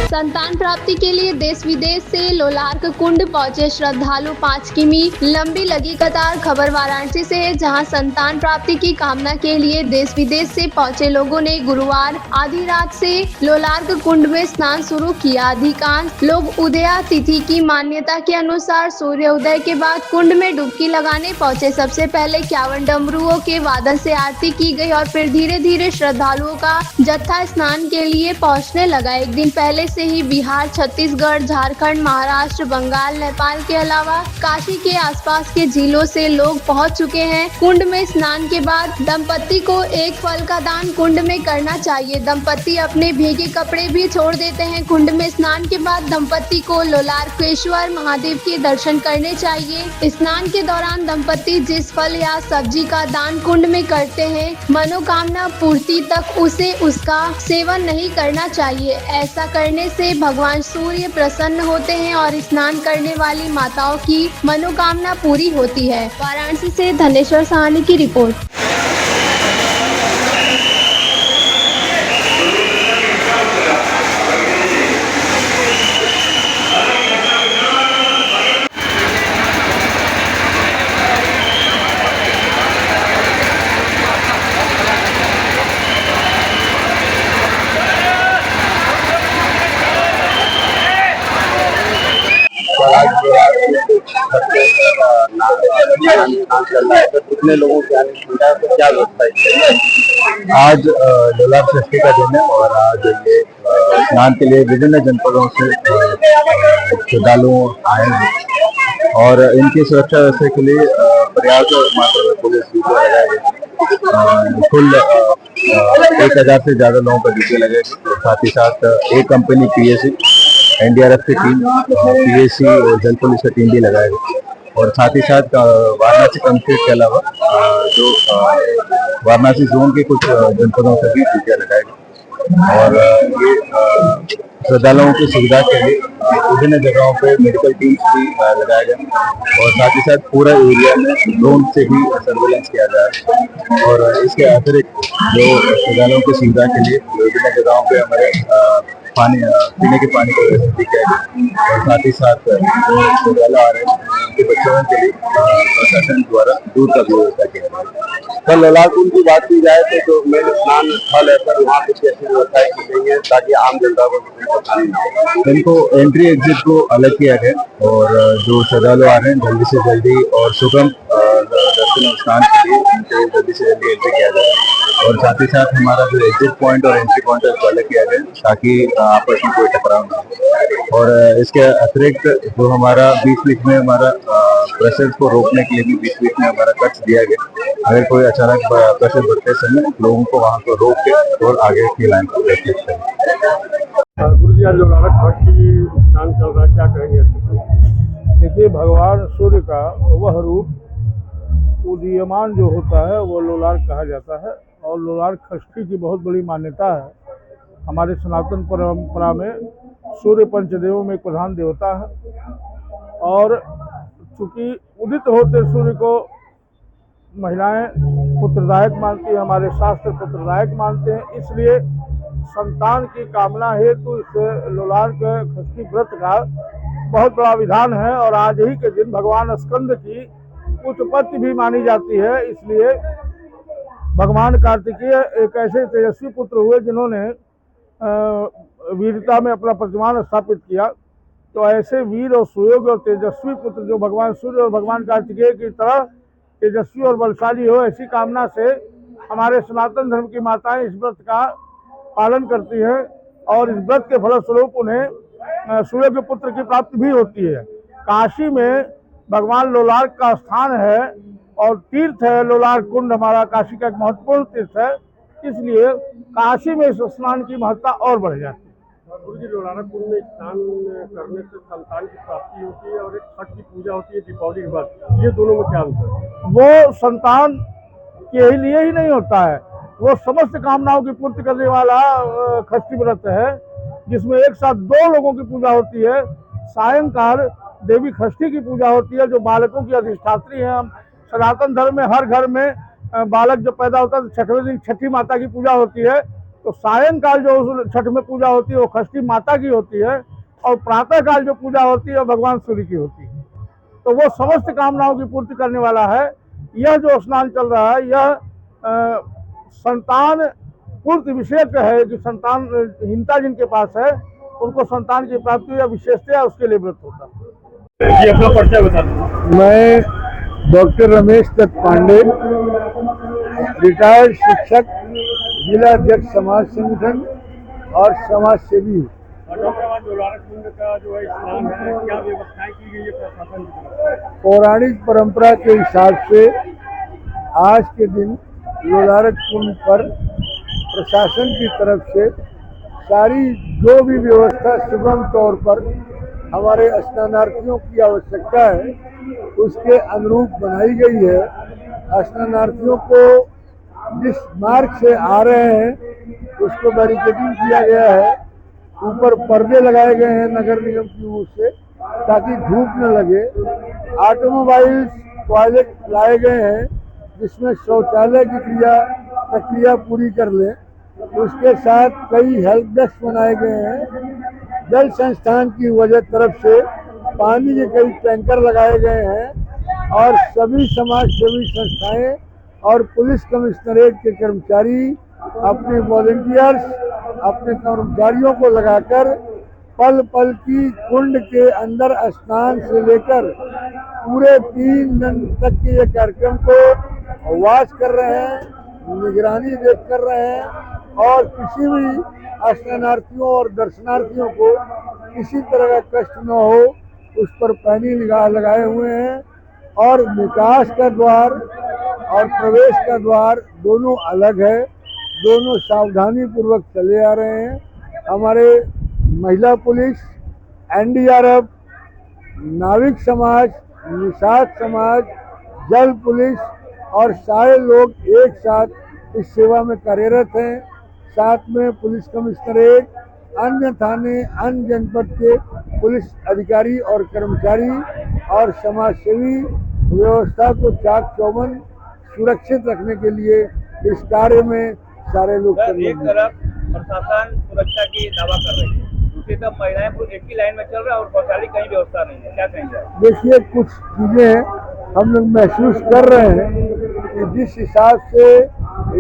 संतान प्राप्ति के लिए देश विदेश से लोलार्क कुंड पहुंचे श्रद्धालु। 5 किमी लंबी लगी कतार। खबर वाराणसी से है, जहां संतान प्राप्ति की कामना के लिए देश विदेश से पहुंचे लोगों ने गुरुवार आधी रात से लोलार्क कुंड में स्नान शुरू किया। अधिकांश लोग उदया तिथि की मान्यता के अनुसार सूर्य उदय के बाद कुंड में डुबकी लगाने पहुंचे। सबसे पहले 51 डमरुओं के वादन से आरती की गई और फिर धीरे धीरे श्रद्धालुओं का जत्था स्नान के लिए पहुंचने लगा। एक दिन पहले से ही बिहार, छत्तीसगढ़, झारखंड, महाराष्ट्र, बंगाल, नेपाल के अलावा काशी के आसपास के जिलों से लोग पहुंच चुके हैं। कुंड में स्नान के बाद दंपत्ति को एक फल का दान कुंड में करना चाहिए। दंपत्ति अपने भीगे कपड़े भी छोड़ देते हैं। कुंड में स्नान के बाद दंपत्ति को लोलार्केश्वर महादेव के दर्शन करने चाहिए। स्नान के दौरान दंपत्ति जिस फल या सब्जी का दान कुंड में करते हैं, मनोकामना पूर्ति तक उसे उसका सेवन नहीं करना चाहिए। ऐसा करने से भगवान सूर्य प्रसन्न होते हैं और स्नान करने वाली माताओं की मनोकामना पूरी होती है। वाराणसी से धनेश्वर साहनी की रिपोर्ट। कितने लोगों के आने की तो क्या व्यवस्था है? आज लोलार्क षष्ठी का दिन है और आज ये स्नान के लिए विभिन्न जनपदों से श्रद्धालु आए हैं और इनकी सुरक्षा व्यवस्था के लिए पर्याप्त मात्रा में पुलिस ड्यूटी लगाई गई। कुल 1000 से ज्यादा लोगों का ड्यूटी लगेगी। साथ ही साथ एक कंपनी पीएसी, एनडीआरएफ की टीम, पीएसी और जल पुलिस का टीम भी लगाएगा और साथ ही साथ वाराणसी कमिश्नरेट के अलावा जो वाराणसी जोन के कुछ जनपदों से भी ड्यूटियाँ लगाएगी और ये श्रद्धालुओं की सुविधा के लिए विभिन्न जगहों पे मेडिकल टीम्स भी लगाया गया और साथ ही साथ पूरा एरिया में ड्रोन से भी सर्वेलेंस किया जा रहा है। और इसके अतिरिक्त जो श्रद्धालुओं की सुविधा के लिए विभिन्न जगहों पे हमारे पानी, पीने के पानी की व्यवस्था की जाएगी और साथ ही साथ जो श्रद्धालु आ रहे हैं उनके बच्चों के लिए प्रशासन द्वारा दूध का भी व्यवस्था किया जाएगा। तो लोलार्क कुंड की बात की जाए तो जो मेन स्नान स्थल है सर, वहाँ कुछ ऐसी व्यवस्थाएं की गई है ताकि आम जनता को इनको एंट्री एग्जिट को अलग किया गया और जो श्रद्धालु आ रहे हैं जल्दी से जल्दी और सुगम दर्शन और स्नान के लिए उनसे जल्दी से जल्दी एंट्री किया जाए और साथ ही साथ हमारा जो एग्जिट पॉइंट और एंट्री पॉइंट है उसको अलग किया जाए ताकि आपस में कोई टकराव ना हो। और इसके अतिरिक्त जो हमारा बीच में हमारा प्रेशर को रोकने के लिए भी बीच में हमारा कट्स दिया गया। अगर कोई अचानक प्रेशर बढ़ते समय लोगों को वहाँ को रोक के और आगे की लाइन को प्रैक्टिस करें। गुरु जी, आज लोलार्क षष्ठी स्नान चल रहा है, क्या कहेंगे? देखिए, भगवान सूर्य का वह रूप उदीयमान जो होता है वो लोलार्क कहा जाता है और लोलार्क षष्ठी की बहुत बड़ी मान्यता है। हमारे सनातन परंपरा में सूर्य पंचदेवों में एक प्रधान देवता है और चूँकि उदित होते सूर्य को महिलाएं पुत्रदायक मानती है, हमारे शास्त्र पुत्रदायक मानते हैं, इसलिए संतान की कामना हेतु इस लोलार्क षष्ठी व्रत का बहुत बड़ा विधान है। और आज ही के दिन भगवान स्कंद की उत्पत्ति भी मानी जाती है, इसलिए भगवान कार्तिकेय एक ऐसे तेजस्वी पुत्र हुए जिन्होंने वीरता में अपना प्रतिमान स्थापित किया। तो ऐसे वीर और सुयोग्य और तेजस्वी पुत्र जो भगवान सूर्य और भगवान कार्तिकेय की तरह तेजस्वी और बलशाली हो, ऐसी कामना से हमारे सनातन धर्म की माताएं इस व्रत का पालन करती हैं और इस व्रत के फलस्वरूप उन्हें सूर्य के पुत्र की प्राप्ति भी होती है। काशी में भगवान लोलार्क का स्थान है और तीर्थ है लोलार्क कुंड, हमारा काशी का एक महत्वपूर्ण तीर्थ है, इसलिए काशी में इस स्नान की महत्ता और बढ़ जाती है। गुरु जी, लोलार्क कुंड में स्नान करने से संतान की प्राप्ति होती है और एक छठ की पूजा होती है दीपावली के बाद, ये दोनों में क्या अंतर है? वो संतान के लिए ही नहीं होता है, वो समस्त कामनाओं की पूर्ति करने वाला षष्ठी व्रत है जिसमें एक साथ 2 लोगों की पूजा होती है। सायंकाल देवी षष्ठी की पूजा होती है जो बालकों की अधिष्ठात्री है। हम सनातन धर्म में हर घर में बालक जब पैदा होता है तो छठवें दिन छठी माता की पूजा होती है तो सायंकाल जो उस छठ में पूजा होती है वो षष्ठी माता की होती है, और प्रातः काल जो पूजा होती है भगवान सूर्य की होती है। तो वो समस्त कामनाओं की पूर्ति करने वाला है। यह जो स्नान चल रहा है यह संतान पूर्ति विषयक है, कि संतानहीनता जिनके पास है उनको संतान की प्राप्ति या विशेषता उसके लिए व्रत होता है। ये अपना परिचय बता दें। मैं डॉक्टर रमेश दत्त पांडे, रिटायर्ड शिक्षक, जिला अध्यक्ष समाज संगठन और समाज सेवी हूँ। डॉक्टर आज लोलारक कुंड का जो है स्नान है, क्या व्यवस्थाएं की गई है प्रशासन की तरफ से? पौराणिक परंपरा के हिसाब से आज के दिन लोलारक कुंड पर प्रशासन की तरफ से सारी जो भी व्यवस्था सुगम तौर पर हमारे स्नानार्थियों की आवश्यकता है उसके अनुरूप बनाई गई है। स्नानार्थियों को जिस मार्ग से आ रहे हैं उसको बैरिकेडिंग किया गया है, ऊपर पर्दे लगाए गए हैं नगर निगम की ओर से ताकि धूप न लगे। ऑटोमोबाइल्स टॉयलेट लाए गए हैं जिसमें शौचालय की प्रक्रिया पूरी कर लें। उसके साथ कई हेल्प डेस्क बनाए गए हैं। जल संस्थान की वजह तरफ से पानी के कई टैंकर लगाए गए हैं और सभी समाज सेवी संस्थाएं और पुलिस कमिश्नरेट के कर्मचारी अपने वॉलंटियर्स अपने कर्मचारियों को लगाकर पल पल की कुंड के अंदर स्नान से लेकर पूरे 3 दिन तक के ये कार्यक्रम को वॉच कर रहे हैं, निगरानी देख कर रहे हैं और किसी भी स्नानार्थियों और दर्शनार्थियों को किसी तरह का कष्ट न हो उस पर पैनी निगाह लगाए हुए हैं। और निकास का द्वार और प्रवेश का द्वार दोनों अलग है, दोनों सावधानी पूर्वक चले आ रहे हैं। हमारे महिला पुलिस, एनडीआरएफ, नाविक समाज, निषाद समाज, जल पुलिस और सारे लोग एक साथ इस सेवा में कार्यरत हैं। साथ में पुलिस कमिश्नरेट, अन्य थाने, अन्य जनपद के पुलिस अधिकारी और कर्मचारी और समाज सेवी व्यवस्था को चाक चौबंद सुरक्षित रखने के लिए इस कार्य में सारे लोग कर रहे हैं। एक तरफ प्रशासन सुरक्षा की दावा कर रही है, दूसरी तरफ महिलाएं एक ही लाइन में चल रहा है और शौचालय कहीं व्यवस्था नहीं है, क्या कहेंगे? देखिए, कुछ चीजें हम लोग महसूस कर रहे हैं कि जिस हिसाब से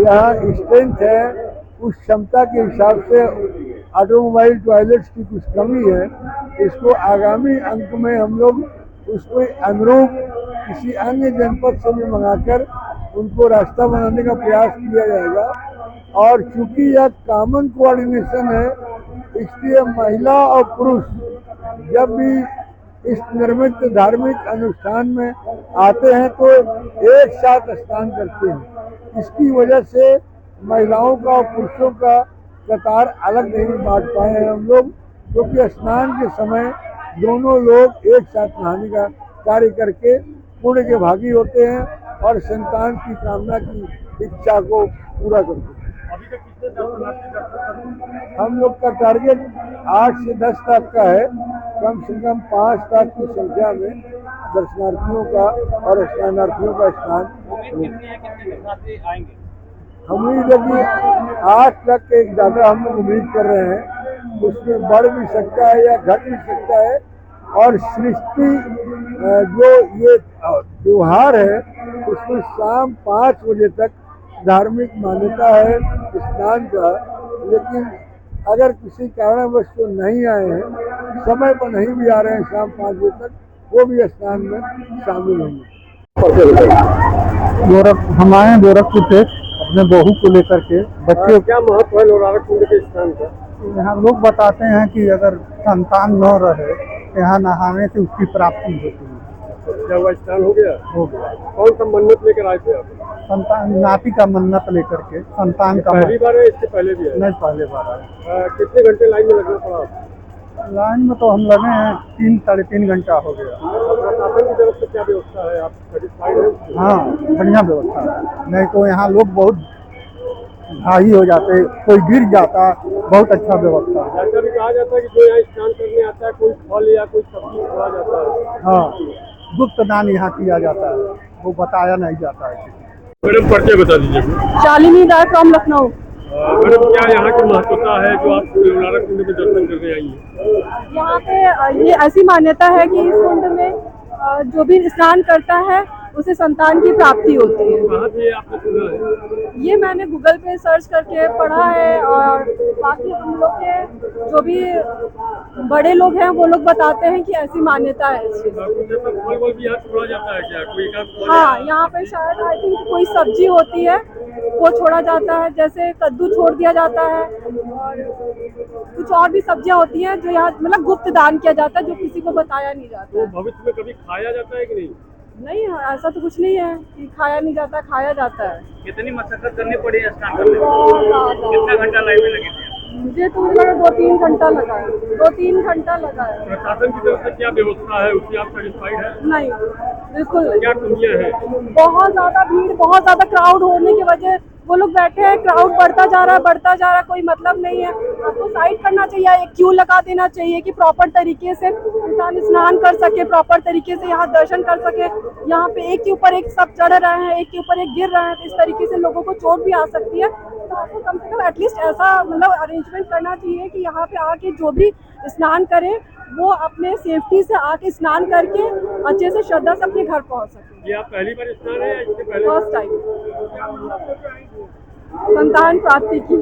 यहाँ स्ट्रेंथ है उस क्षमता के हिसाब से ऑटोमोबाइल टॉयलेट्स की कुछ कमी है। इसको आगामी अंक में हम लोग उसको अनुरूप किसी अन्य जनपद से भी मंगाकर उनको रास्ता बनाने का प्रयास किया जाएगा। और चूंकि यह कॉमन कोऑर्डिनेशन है इसलिए महिला और पुरुष जब भी इस निर्मित धार्मिक अनुष्ठान में आते हैं तो एक साथ स्नान करते हैं। इसकी वजह से महिलाओं का और पुरुषों का कतार अलग नहीं बांट पाए हैं हम लोग, क्योंकि स्नान के समय दोनों लोग एक साथ नहाने का कार्य करके पुण्य के भागी होते हैं और संतान की कामना की इच्छा को पूरा करते हैं। अभी तक कितने दर्शनार्थी दर्शन? हम लोग का टारगेट 8 से 10 लाख का है। कम से कम 5 लाख की संख्या में दर्शनार्थियों का और स्नानार्थियों का स्नान कितने दर्शनार्थी आएंगे? उम्मीद है कि 8 लाख के एक ज़्यादा हम लोग उम्मीद कर रहे हैं। उसमें बढ़ भी सकता है या घट भी सकता है। और सृष्टि जो ये त्योहार है उसमें शाम 5 बजे तक धार्मिक मान्यता है स्नान का, लेकिन अगर किसी कारणवश तो नहीं आए हैं, समय पर नहीं भी आ रहे हैं शाम 5 बजे तक, वो भी स्नान में शामिल होंगे। हम आए गोरखपुर से अपने बहू को लेकर के। बच्चे क्या महत्व है लोलारक कुंड के स्नान का? यहाँ लोग बताते हैं कि अगर संतान न रहे यहाँ नहाने से उसकी प्राप्ति होती है। क्या हुआ, स्नान हो गया? हो गया। कौन सा मन्नत लेकर आए थे आप? संतान नाती का मन्नत लेकर के संतान का। पहली बार है, इससे पहले भी है? नहीं, पहले बार आए। कितने घंटे लाइन में लगना पड़ा आपको? लाइन में तो हम लगे हैं 3 साढ़े 3 घंटा हो गया। प्रशासन की तरफ से क्या व्यवस्था है, आप सेटिस्फाइड हैं? हाँ, बढ़िया व्यवस्था है। नहीं तो यहाँ लोग बहुत घाही हो जाते, कोई गिर जाता, बहुत अच्छा व्यवस्था है। ऐसा भी कहा जाता है कि जो यहाँ स्नान करने आता है कोई फल या कोई सब्जी छोड़ा जाता है। हाँ, गुप्त दान यहाँ किया जाता है, वो बताया नहीं जाता है। मैडम परिचय बता दीजिए। शालिनी राय फ्रॉम लखनऊ। मैडम क्या यहाँ की महत्वता है जो आप लोलारक कुंड में दर्शन करने आई हैं? यहाँ पे ये ऐसी मान्यता है कि इस कुंड में जो भी स्नान करता है उसे संतान की प्राप्ति होती है। कहाँ से आपने सुना है? ये मैंने गूगल पे सर्च करके पढ़ा है और बाकी हम लोग के जो भी बड़े लोग हैं वो लोग बताते हैं कि ऐसी मान्यता है इस चीज़ की। कुछ ऐसा फल वल भी यहाँ छोड़ा जाता है क्या? कोई एकांत फल? हाँ, यहाँ पे शायद आई थिंक कोई सब्जी होती है वो छोड़ा जाता है, जैसे कद्दू छोड़ दिया जाता है और कुछ और भी सब्जियां होती हैं जो यहाँ मतलब गुप्त दान किया जाता है, जो किसी को बताया नहीं जाता तो है। भविष्य में कभी खाया जाता है कि नहीं? नहीं, ऐसा तो कुछ नहीं है कि खाया नहीं जाता, खाया जाता है। कितनी मशक्कत करनी पड़ी है स्नान करने में? बहुत ज्यादा। कितना घंटा लाइन में लगे थे? मुझे तो लगा 2-3 घंटा लगा है, 2-3 घंटा लगा है। प्रशासन की तरफ से क्या व्यवस्था है उससे आप सेटिस्फाइड है? नहीं, बिल्कुल नहीं। क्या कमियाँ हैं? बहुत ज्यादा भीड़, बहुत ज्यादा क्राउड होने की वजह वो लोग बैठे हैं, क्राउड बढ़ता जा रहा है, कोई मतलब नहीं है। आपको साइड करना चाहिए, एक क्यू लगा देना चाहिए कि प्रॉपर तरीके से इंसान स्नान कर सके, प्रॉपर तरीके से यहाँ दर्शन कर सके। यहाँ पे एक के ऊपर एक सब चढ़ रहे हैं, एक के ऊपर एक गिर रहे हैं, तो इस तरीके से लोगों को चोट भी आ सकती है। तो आपको कम से कम एटलीस्ट ऐसा मतलब अरेंजमेंट करना चाहिए कि यहाँ पे आके जो भी स्नान करे वो अपने सेफ्टी से आके स्नान करके अच्छे से श्रद्धा से अपने घर पहुँच सके। ये आप पहली बार स्नान है या इससे पहले? फर्स्ट टाइम संतान प्राप्ति की